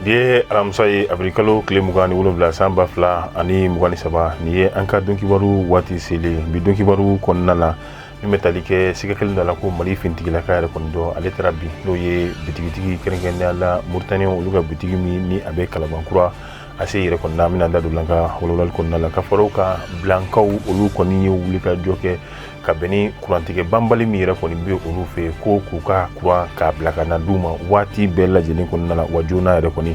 Ye alamisa ye abrikalo tile 27 sanba fila ani 23 ni ye an ka dɔnkibaru waati selen bi dɔnkibaru kɔnɔna la min bɛ tali kɛ siga kelen dɔ la ko Mali finitigilaka yɛrɛ kɔni dɔ ale taara bi n'o ye bitigitigi kɛrɛnkɛrɛnnenya la Mauritaniens olu ka bitigi min ni a bɛ Kalabankura ase yɛrɛ kɔni na mina da don la ka walawalali kɔnɔna la ka faraw ka blankaw olu kɔni ye wuli ka jɔ kɛ ka bɛn ni kurantigɛ banbali min yɛrɛ kɔni bɛ olu fɛ ko k'u ka kuran k'a bila ka na d'u ma waati bɛɛ lajɛlen kɔnɔna la wa joona yɛrɛ kɔni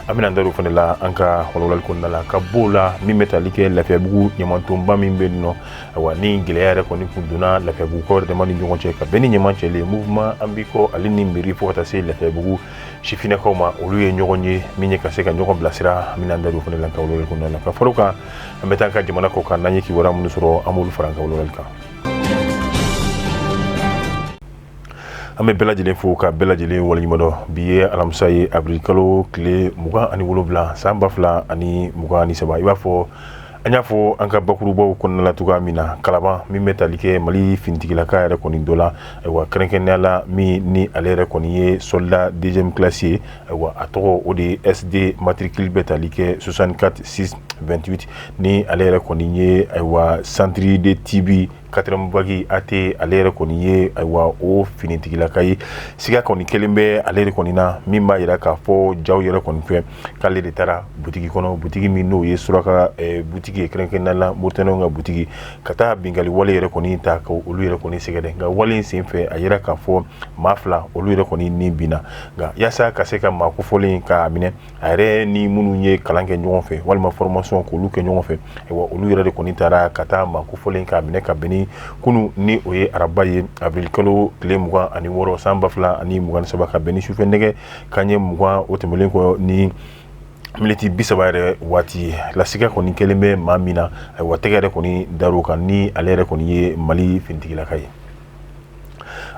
an bɛna da don fana la an ka walawalali kɔnɔna la ka b'o la min bɛ tali kɛ Lafiyabugu ɲamantonba min bɛ yen nɔ wa ni gɛlɛya yɛrɛ kɔni kun donna Lafiyabugukaw yɛrɛ dama ni ɲɔgɔn cɛ ka bɛn ni ɲaman cɛlen mouvement Anbiko ale ni mairie fo ka taa se Lafiyabugu sifinnakaw ma olu ye ɲɔgɔn ye min ye ka se ka ɲɔgɔn bilasira an bɛna da don fana la ka walawalali kɔnɔna la ka fara o kan an bɛ taa an ka jamana kɔ kan n'an ye kibaruya minnu sɔrɔ an b'olu fara an ka walawalali kan. An bɛ bɛɛ lajɛlen fo ka bɛɛ lajɛlen waleɲuman dɔn bi ye alamisa ye abrikalo tile 27 san 2023 i b'a fɔ an y'a fɔ an ka bakurubaw kɔnɔna la cogoya min na Kalaban min bɛ tali kɛ Mali finitigilaka yɛrɛ kɔni dɔ la ayiwa kɛrɛnkɛrɛnnenya la min ni ale yɛrɛ kɔni ye soldat deuxième classe ye ayiwa a tɔgɔ o de ye SD matricule bɛ tali kɛ 64 628 ni ale yɛrɛ kɔni ye ayiwa centre de TB 4e vague AT ale yɛrɛ kɔni ye ayiwa o finitigilaka ye siga kɔni kelen bɛ ale yɛrɛ kɔni na min b'a yira k'a fɔ jaw yɛrɛ kɔni fɛ k'ale de taara butigi kɔnɔ butigi min n'o ye suraka butigi ye kɛrɛnkɛrɛnnenya la Mauritaniens ka butigi ka taa bingali wale yɛrɛ kɔni ta ka olu yɛrɛ kɔni sɛgɛrɛ nka wale in senfɛ a yira k'a fɔ maa fila olu yɛrɛ kɔni ni binna nka yaasa ka se ka maa kofɔlen k'a minɛ a yɛrɛ ni minnu ye kalan kɛ ɲɔgɔn fɛ walima formation k'olu kɛ ɲɔgɔn fɛ ayiwa olu yɛrɛ de kɔni taara ka taa maa kofɔlen k'a minɛ ka bɛn ni kunu ni o ye araba ye avril-kalo tile 26 san 2023 ka bɛn ni sufɛ nɛgɛ kanɲɛ 20 o tɛmɛlen kɔ ni miniti 30 yɛrɛ waati lasiga kɔni kelen bɛ maa min na ayiwa tɛgɛ yɛrɛ kɔni dar'o kan ni ale yɛrɛ kɔni ye Mali finitigilaka ye.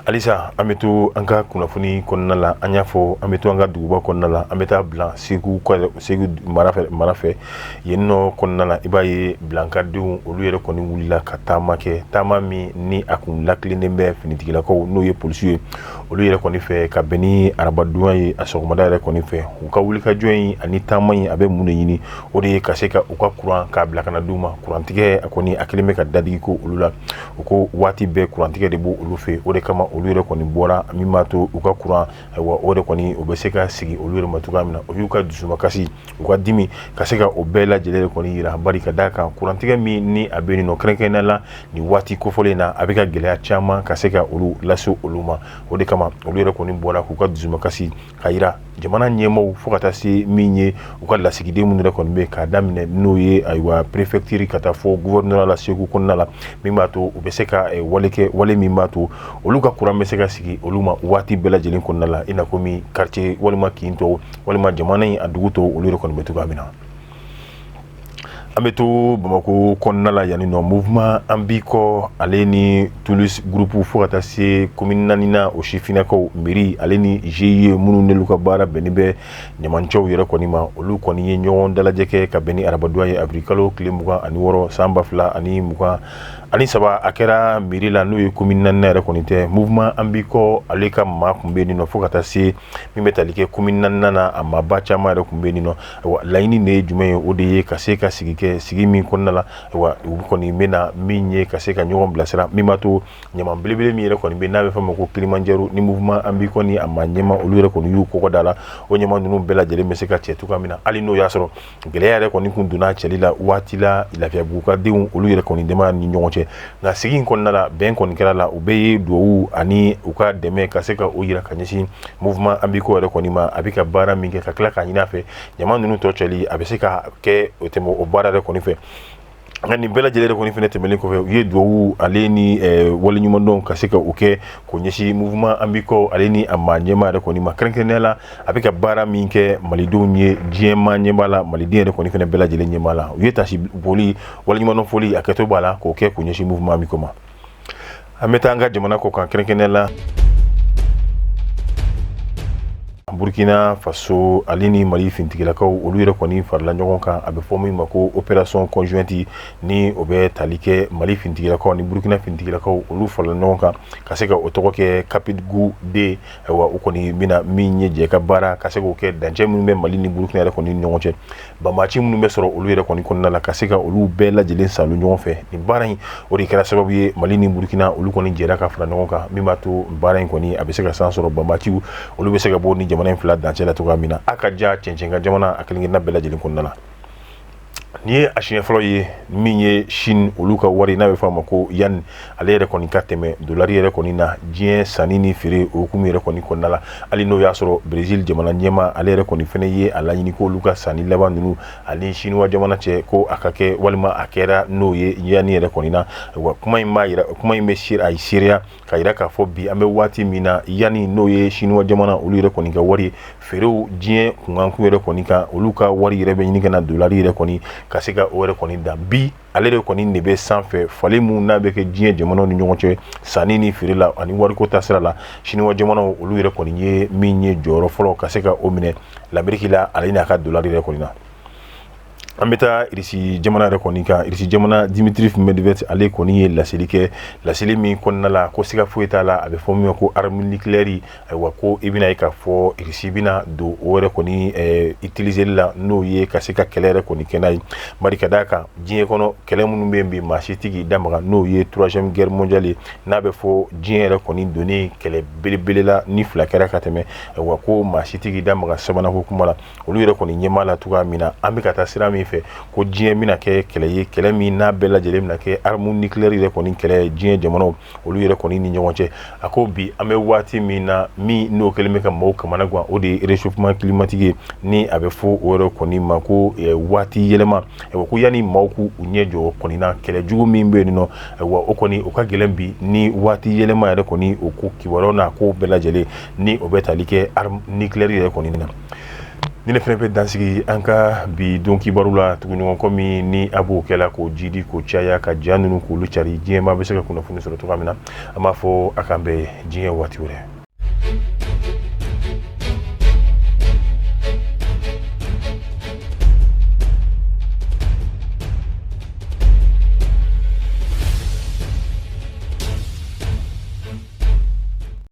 Alisa an bɛ to an ka kunnafoni kɔnɔna la an y'a fɔ an bɛ to an ka duguba kɔnɔna la an bɛ taa bila Segu mara fɛ yen nɔ kɔnɔna la i b'a ye bilankadenw olu yɛrɛ kɔni wulila ka taama kɛ taama min ni a kun lakilennen bɛ finitigilakaw n'o ye polisiw ye olu yɛrɛ kɔni fɛ ka bɛn ni arabadonya ye a sɔgɔmada yɛrɛ kɔni fɛ u ka wulikajɔ in ani taama in a bɛ mun de ɲini o de ye ka se ka u ka kuran k'a bila ka na d'u ma kurantigɛ kɔni a kelen bɛ ka dadigi ko olu la u ko waati bɛɛ kurantigɛ de b'o olu fɛ o de kama olu yɛrɛ kɔni bɔra min b'a to u ka kuran ayiwa o de kɔni o bɛ se ka sigi olu yɛrɛ ma cogoya min na o y'u ka dusumakasi u ka dimi ka se ka o bɛɛ lajɛlen kɔni yira bari ka d'a kan kurantigɛ min ni a bɛ yen nɔ kɛrɛnkɛrɛnnenya la nin waati kofɔlen na a bɛ ka gɛlɛya caman ka se ka olu lase olu ma o de kama olu yɛrɛ kɔni bɔra k'u ka dusumakasi ka yira jamana ɲɛmɔgɔw fo ka taa se min ye u ka lasigiden minnu yɛrɛ kɔni bɛ k'a daminɛ n'o ye ayiwa préfecture ka taa fɔ gouvernement la Segu kɔnɔna la min b'a to u bɛ se ka wale min b'a to olu ka kuran bɛ se ka sigi olu ma waati bɛɛ lajɛlen kɔnɔna la i n'a fɔ min quartier walima kin tɔw walima jamana in a dugu tɔw olu yɛrɛ kɔni bɛ cogoya min na. An bɛ to Bamako kɔnɔna la yanni nɔ mouvement Anbiko ale ni Toulouse groupe fo ka taa se commune 4 na o sifinnakaw mairie ale ni GIE minnu n'olu ka baara bɛnnen bɛ ɲamancɛw yɛrɛ kɔni ma olu kɔni ye ɲɔgɔn dalajɛ kɛ ka bɛn ni arabadonya ye avril-kalo tile 26 san 2023 a kɛra mairie la n'o ye commune 4 yɛrɛ kɔni tɛ mouvement Anbiko ale ka maa kun bɛ yen nɔ fo ka taa se min bɛ tali kɛ commune 4 na a maaba caman yɛrɛ kun bɛ yen nɔ laɲini de ye jumɛn ye o de ye ka se ka sigi min kɔnɔna la ayiwa u kɔni bɛna min ye ka se ka ɲɔgɔn bilasira min b'a to ɲaman belebele min yɛrɛ kɔni bɛ n'a bɛ fɔ ma ko Kilimanjaro ni mouvement Anbiko ni a maa ɲɛma olu yɛrɛ kɔni y'u kɔkɔ da la o ɲaman ninnu bɛɛ lajɛlen bɛ se ka cɛ cogoya min na hali n'o y'a sɔrɔ gɛlɛya yɛrɛ kɔni kun donna cɛli la waati la Lafiyabugukadenw olu yɛrɛ kɔni dama ni ɲɔgɔn cɛ nka sigi in kɔnɔna la bɛn kɔni kɛra la u bɛɛ ye duwawu ani u ka dɛmɛ ka se ka o yira ka ɲɛsin mouvement Anbiko yɛrɛ kɔni ma a bɛ ka baara min kɛ ka tila k'a ɲini a fɛ ɲaman ninnu tɔ cɛli a bɛ se ka kɛ o tɛmɛ o baara yɛrɛ kɔni fɛ nka nin bɛɛ lajɛlen kɔni fɛnɛ tɛmɛlen kɔfɛ u ye duwawu ale ni waleɲumandɔn ka se ka o kɛ k'o ɲɛsin mouvement Anbiko ale ni a maa ɲɛma yɛrɛ kɔni ma kɛrɛnkɛrɛnnenya la a bɛ ka baara min kɛ malidenw ye diɲɛma ɲɛma la maliden yɛrɛ kɔni fɛnɛ bɛɛ lajɛlen ɲɛma la u ye tasi boli waleɲumandɔn foli a kɛtɔ b'a la k'o kɛ k'o ɲɛsin mouvement Anbiko ma an bɛ taa an ka jamana kɔ kan kɛrɛnkɛrɛnnenya la Burkina Faso ale ni Mali fintigilakaw olu yɛrɛ kɔni farala ɲɔgɔn kan a bɛ fɔ min ma ko opération conjointe ni o bɛ tali kɛ Mali fintigilakaw ni Burkina fintigilakaw olu farala ɲɔgɔn kan ka se ka o tɔgɔ kɛ Capitgou D wa o kɔni bɛna min ye jɛ ka baara ka se k'o kɛ dancɛ minnu bɛ Mali ni Burkina yɛrɛ kɔni ni ɲɔgɔn cɛ banbaaci minnu bɛ sɔrɔ olu yɛrɛ kɔni kɔnɔna la ka se ka olu bɛɛ lajɛlen salo ɲɔgɔn fɛ nin baara in o de kɛra sababu ye Mali ni Burkina olu kɔni jɛra ka fara ɲɔgɔn kan min b'a to baara in kɔni a bɛ se ka san sɔrɔ banbaaciw olu bɛ se ka bɔ ni jamana in fila dancɛ la cogoya min na a ka ja cɛncɛn ka jamana a kelen-kelenna bɛɛ lajɛlen kɔnɔna la ni ye a siɲɛ fɔlɔ ye min ye Chine olu ka wari n'a bɛ fɔ a ma ko yan ale yɛrɛ kɔni ka tɛmɛ dolari yɛrɛ kɔni na diɲɛ sanni ni feere o hukumu yɛrɛ kɔni kɔnɔna la hali n'o y'a sɔrɔ Brésil jamana ɲɛma ale yɛrɛ kɔni fɛnɛ ye a laɲini ko olu ka sanni laban ninnu ani Chinois jamana cɛ ko a ka kɛ walima a kɛra n'o ye yanni yɛrɛ kɔni na wa kuma in bɛ a seereya ka yira k'a fɔ bi an bɛ waati min na yanni n'o ye Chinois jamana olu yɛrɛ kɔni ka wari feerew diɲɛ kunkanko yɛrɛ kɔni kan olu ka wari yɛrɛ bɛ ɲini ka na dolari yɛrɛ kɔni ka se ka o yɛrɛ kɔni dan bi ale de kɔni de bɛ sanfɛ falen mun n'a bɛ kɛ diɲɛ jamanaw ni ɲɔgɔn cɛ sanni ni feere la ani wariko ta sira la Chinois jamanaw olu yɛrɛ kɔni ye min ye jɔyɔrɔ fɔlɔ ka se ka o minɛ l'Amérique la ale n'a ka dolari yɛrɛ kɔni na an bɛ taa Irisi jamana yɛrɛ kɔni kan Irisi jamana Dimitri Medvedev ale kɔni ye laseli kɛ laseli min kɔnɔna la ko siga foyi t'a la a bɛ fɔ min ma ko arme nucléaire ayiwa ko i bɛna ye k'a fɔ Irisi bɛna don o yɛrɛ kɔni utiliser la n'o ye ka se ka kɛlɛ yɛrɛ kɔni kɛ n'a ye bari ka d'a kan diɲɛ kɔnɔ kɛlɛ minnu bɛ yen bi maa si tɛ k'i damaga n'o ye 3e guerre mondiale n'a bɛ fɔ diɲɛ yɛrɛ kɔni donnen kɛlɛ belebele la ni fila kɛra ka tɛmɛ ayiwa ko maa si tɛ k'i damaga sabanan ko kuma la olu yɛrɛ kɔni ɲɛmaa la cogoya min na an bɛ ka taa sira min fɛ ko diɲɛ bɛna kɛ kɛlɛ ye kɛlɛ min n'a bɛɛ lajɛlen bɛna kɛ arme nucléaire yɛrɛ kɔni kɛlɛ diɲɛ jamanaw olu yɛrɛ kɔni ni ɲɔgɔn cɛ a ko bi an bɛ waati min na min n'o kɛlen bɛ ka maaw kamana gan o de ye réchauffement climatique ye ni a bɛ fɔ o yɛrɛ kɔni ma ko waati yɛlɛma ko yanni maaw k'u ɲɛ jɔ kɔni na kɛlɛ jugu min bɛ yen nɔ wa o kɔni o ka gɛlɛn bi ni waati yɛlɛma yɛrɛ kɔni o ko kibaruyaw n'a ko bɛɛ lajɛlen ni o bɛ tali kɛ arme nucléaire yɛrɛ kɔni na ni ne fɛnɛ bɛ dansigi an ka bi don kibaru la tuguɲɔgɔn kɔmi ni a b'o kɛla k'o jidi k'o caya ka ja ninnu k'olu cari diɲɛmaa bɛ se ka kunnafoni sɔrɔ cogoya min na an b'a fɔ a k'an bɛn diɲɛ waati wɛrɛ